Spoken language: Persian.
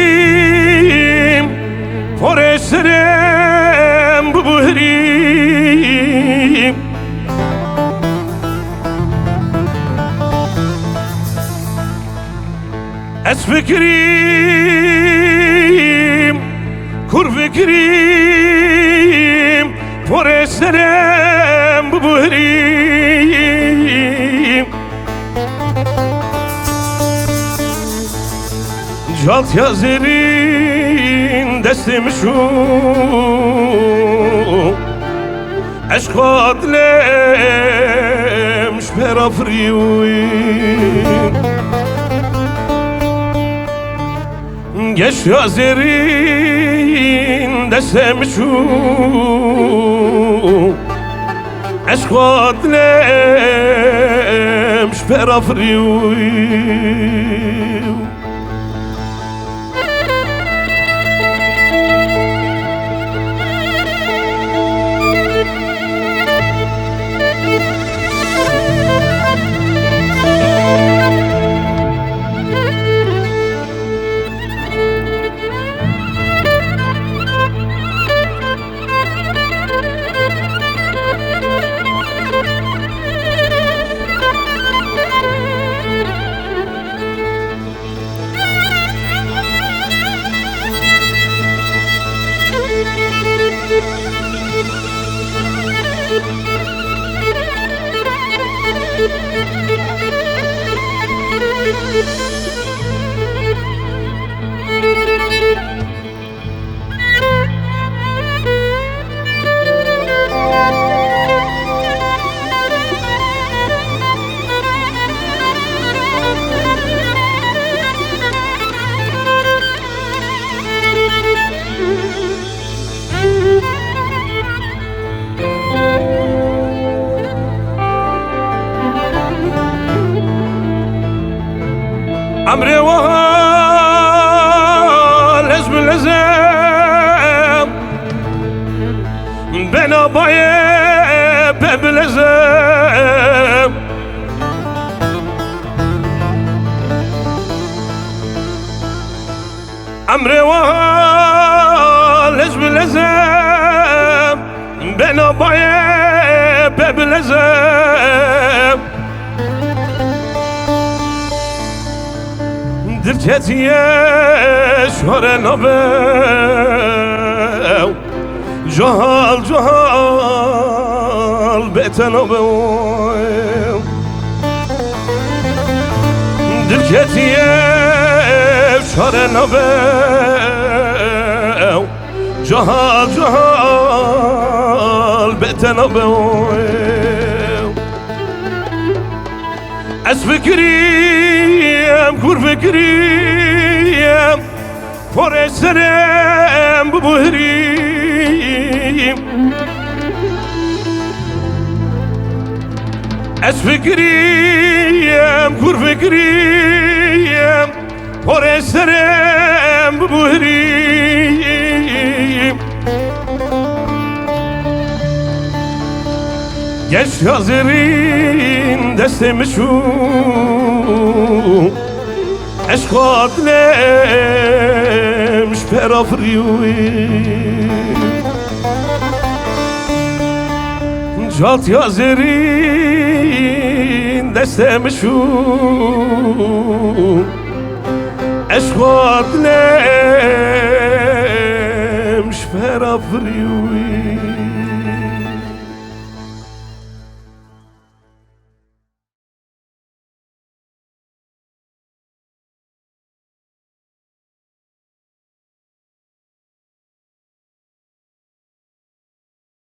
بگریم پر سرم ببریم از فکریم کور فکریم پر سرم ببریم جالت یا زرین دستم شو عشقات لمش برافریوی گشت یا زرین دستم شو عشقات لمش برافریوی عمري والازم لزم بين ابايا باب لزم عمري والازم لزم بين ابايا باب لزم درتت يا شهر نبو جهال جهال بيت نبو درتت يا شهر نبو جهال جهال بيت نبو از فکریم کور فکریم پر سرم ببریم از فکریم کور فکریم پر سرم ببریم گشت یا زرین دستم شو عشقات لمش برافریوی جالت یا زرین دستم شو عشقات لمش برافریوی